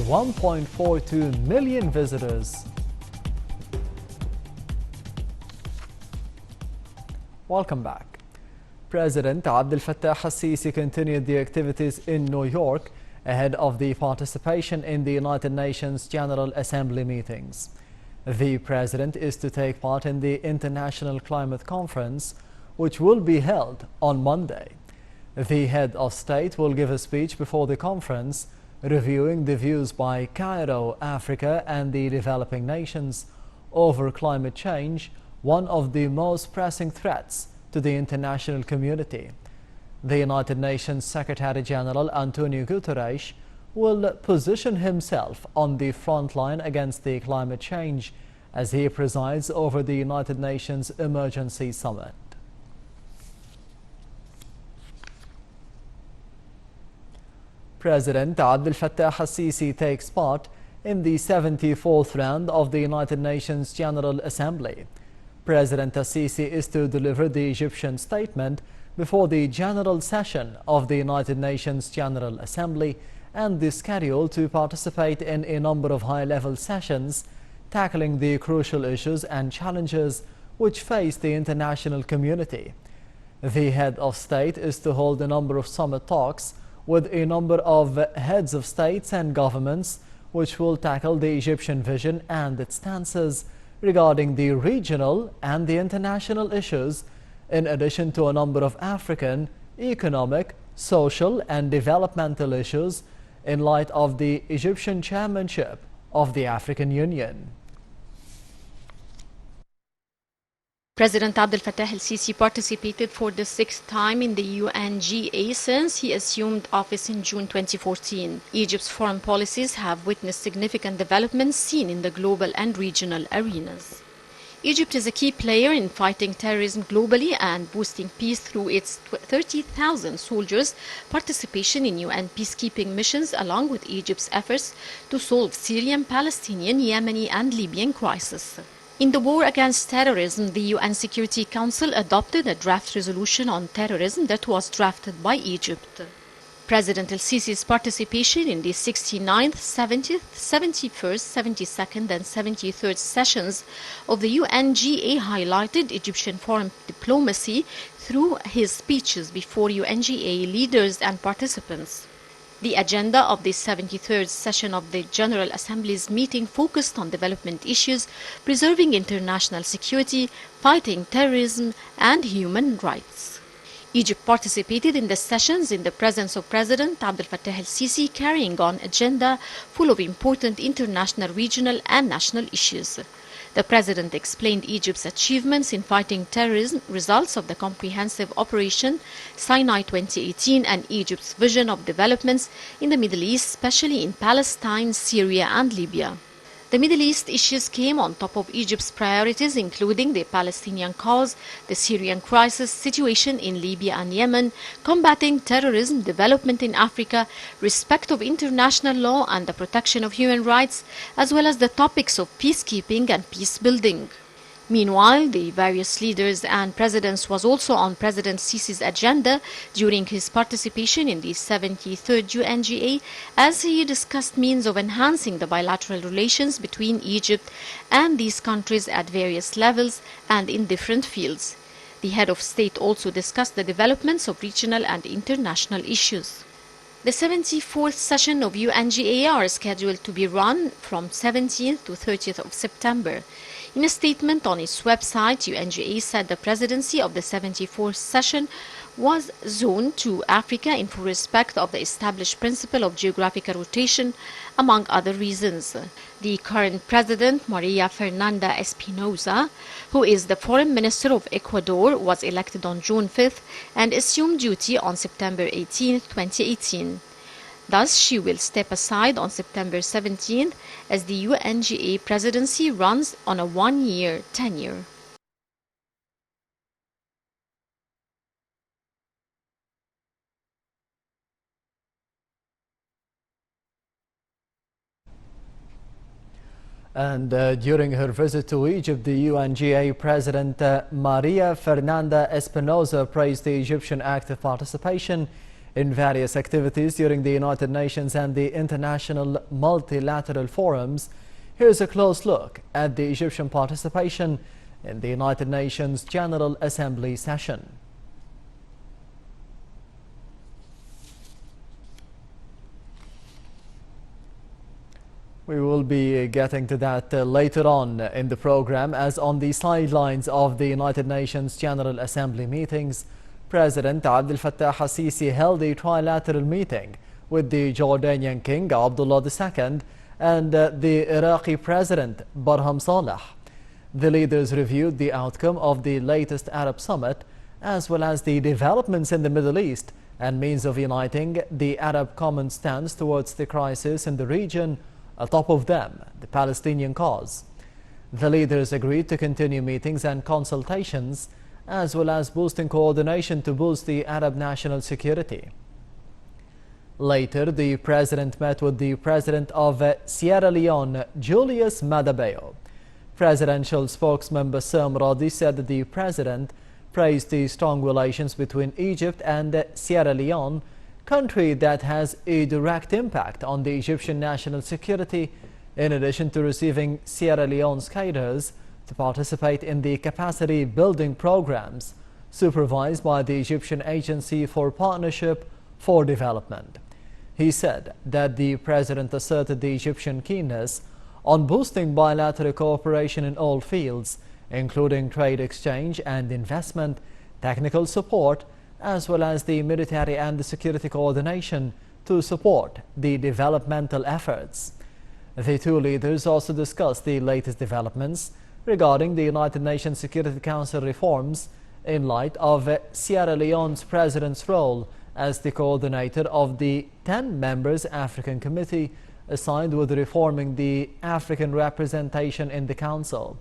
1.42 million visitors. Welcome back. President Abdel Fattah al-Sisi continued the activities in New York ahead of the participation in the United Nations General Assembly meetings. The president is to take part in the International Climate Conference, which will be held on Monday. The head of state will give a speech before the conference, reviewing the views by Cairo, Africa, and the developing nations over climate change, one of the most pressing threats to the international community. The United Nations Secretary General Antonio Guterres will position himself on the front line against the climate change as he presides over the United Nations Emergency Summit. President Abdel Fattah al-Sisi takes part in the 74th round of the United Nations General Assembly. President al-Sisi is to deliver the Egyptian statement before the general session of the United Nations General Assembly and is scheduled to participate in a number of high-level sessions tackling the crucial issues and challenges which face the international community. The head of state is to hold a number of summit talks with a number of heads of states and governments which will tackle the Egyptian vision and its stances regarding the regional and the international issues, in addition to a number of African, economic, social and developmental issues in light of the Egyptian chairmanship of the African Union. President Abdel Fattah al-Sisi participated for the 6th time in the UNGA since he assumed office in June 2014. Egypt's foreign policies have witnessed significant developments seen in the global and regional arenas. Egypt is a key player in fighting terrorism globally and boosting peace through its 30,000 soldiers' participation in UN peacekeeping missions, along with Egypt's efforts to solve Syrian, Palestinian, Yemeni and Libyan crises. In the war against terrorism, the UN Security Council adopted a draft resolution on terrorism that was drafted by Egypt. President al-Sisi's participation in the 69th, 70th, 71st, 72nd and 73rd sessions of the UNGA highlighted Egyptian foreign diplomacy through his speeches before UNGA leaders and participants. The agenda of the 73rd session of the General Assembly's meeting focused on development issues, preserving international security, fighting terrorism, and human rights. Egypt participated in the sessions in the presence of President Abdel Fattah al-Sisi, carrying on an agenda full of important international, regional, and national issues. The President explained Egypt's achievements in fighting terrorism, results of the comprehensive Operation Sinai 2018, and Egypt's vision of developments in the Middle East, especially in Palestine, Syria, and Libya. The Middle East issues came on top of Egypt's priorities, including the Palestinian cause, the Syrian crisis, situation in Libya and Yemen, combating terrorism, development in Africa, respect of international law and the protection of human rights, as well as the topics of peacekeeping and peace building. Meanwhile, the various leaders and presidents was also on President Sisi's agenda during his participation in the 73rd UNGA, as he discussed means of enhancing the bilateral relations between Egypt and these countries at various levels and in different fields. The head of state also discussed the developments of regional and international issues. The 74th session of UNGA are scheduled to be run from 17th to 30th of September. In a statement on its website, UNGA said the presidency of the 74th session was zoned to Africa in full respect of the established principle of geographical rotation, among other reasons. The current president, Maria Fernanda Espinosa, who is the foreign minister of Ecuador, was elected on June 5th and assumed duty on September 18, 2018. Thus, she will step aside on September 17th as the UNGA presidency runs on a one-year tenure. And during her visit to Egypt, the UNGA President Maria Fernanda Espinosa praised the Egyptian active participation in various activities during the United Nations and the international multilateral forums. Here's a close look at the Egyptian participation in the United Nations General Assembly session. We will be getting to that later on in the program, as on the sidelines of the United Nations General Assembly meetings, President Abdel Fattah al-Sisi held a trilateral meeting with the Jordanian King Abdullah II and the Iraqi President Barham Saleh. The leaders reviewed the outcome of the latest Arab summit, as well as the developments in the Middle East and means of uniting the Arab common stance towards the crisis in the region, atop of them the Palestinian cause. The leaders agreed to continue meetings and consultations, as well as boosting coordination to boost the Arab national security. Later, the president met with the president of Sierra Leone, Julius Maada Bio. Presidential spokesman Bassam Radi said that the president praised the strong relations between Egypt and Sierra Leone, country that has a direct impact on the Egyptian national security, in addition to receiving Sierra Leone's cadres to participate in the capacity building programs supervised by the Egyptian Agency for Partnership for Development. He said that the president asserted the Egyptian keenness on boosting bilateral cooperation in all fields, including trade exchange and investment, technical support, as well as the military and the security coordination to support the developmental efforts. The two leaders also discussed the latest developments regarding the United Nations Security Council reforms in light of Sierra Leone's president's role as the coordinator of the 10 members African Committee assigned with reforming the African representation in the Council.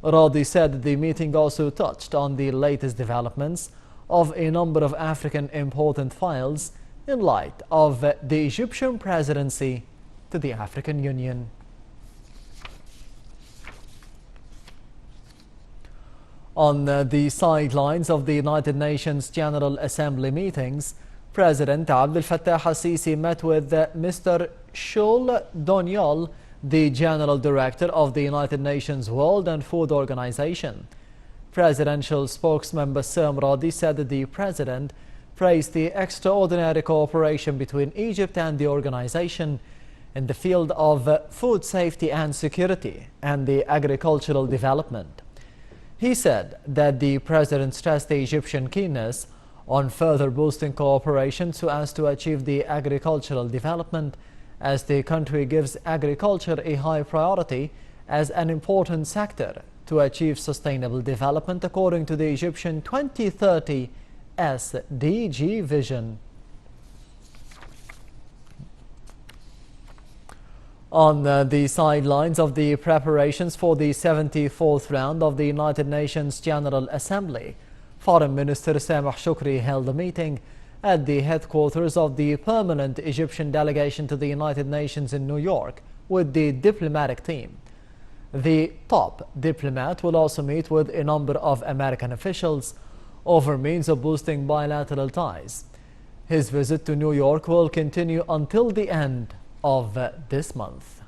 Radi said the meeting also touched on the latest developments of a number of African important files in light of the Egyptian presidency to the African Union. On the sidelines of the United Nations General Assembly meetings, President Abdel Fattah al-Sisi met with Mr. Shul Donyol, the General Director of the United Nations World and Food Organization. Presidential spokesman Bassam Radi said that the president praised the extraordinary cooperation between Egypt and the organization in the field of food safety and security and the agricultural development. He said that the president stressed the Egyptian keenness on further boosting cooperation so as to achieve the agricultural development, as the country gives agriculture a high priority as an important sector to achieve sustainable development according to the Egyptian 2030 SDG vision. On the sidelines of the preparations for the 74th round of the United Nations General Assembly, Foreign Minister Sameh Shoukry held a meeting at the headquarters of the permanent Egyptian delegation to the United Nations in New York with the diplomatic team. The top diplomat will also meet with a number of American officials over means of boosting bilateral ties. His visit to New York will continue until the end of this month.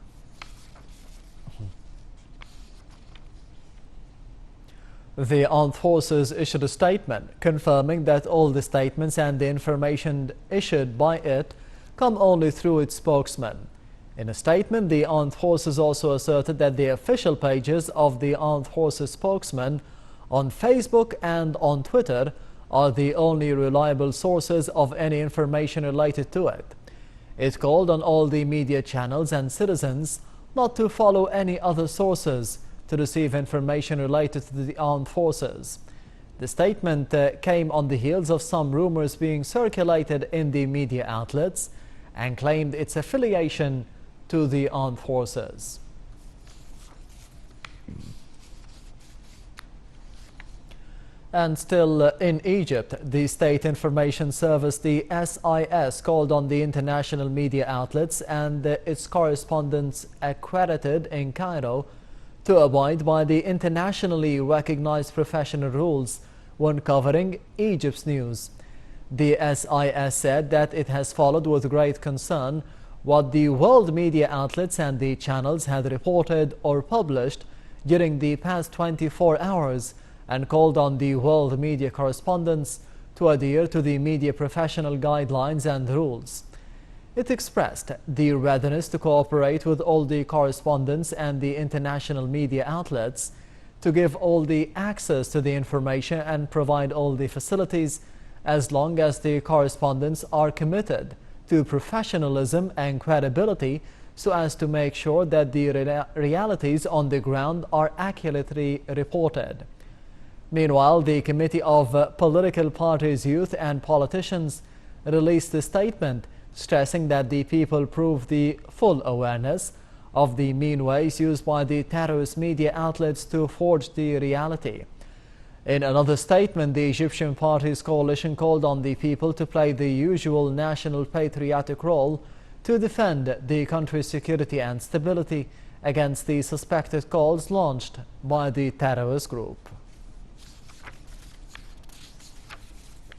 The armed forces issued a statement confirming that all the statements and the information issued by it come only through its spokesman. In a statement, the armed forces also asserted that the official pages of the armed forces spokesman on Facebook and on Twitter are the only reliable sources of any information related to it. It called on all the media channels and citizens not to follow any other sources to receive information related to the armed forces. The statement came on the heels of some rumors being circulated in the media outlets and claimed its affiliation to the armed forces. And still in Egypt, the State Information Service, the SIS, called on the international media outlets and its correspondents accredited in Cairo to abide by the internationally recognized professional rules when covering Egypt's news. The SIS said that it has followed with great concern what the world media outlets and the channels had reported or published during the past 24 hours and called on the world media correspondents to adhere to the media professional guidelines and rules. It expressed the readiness to cooperate with all the correspondents and the international media outlets to give all the access to the information and provide all the facilities as long as the correspondents are committed to professionalism and credibility so as to make sure that the realities on the ground are accurately reported. Meanwhile, the Committee of Political Parties, Youth and Politicians released a statement stressing that the people prove the full awareness of the mean ways used by the terrorist media outlets to forge the reality. In another statement, the Egyptian Parties Coalition called on the people to play the usual national patriotic role to defend the country's security and stability against the suspected calls launched by the terrorist group.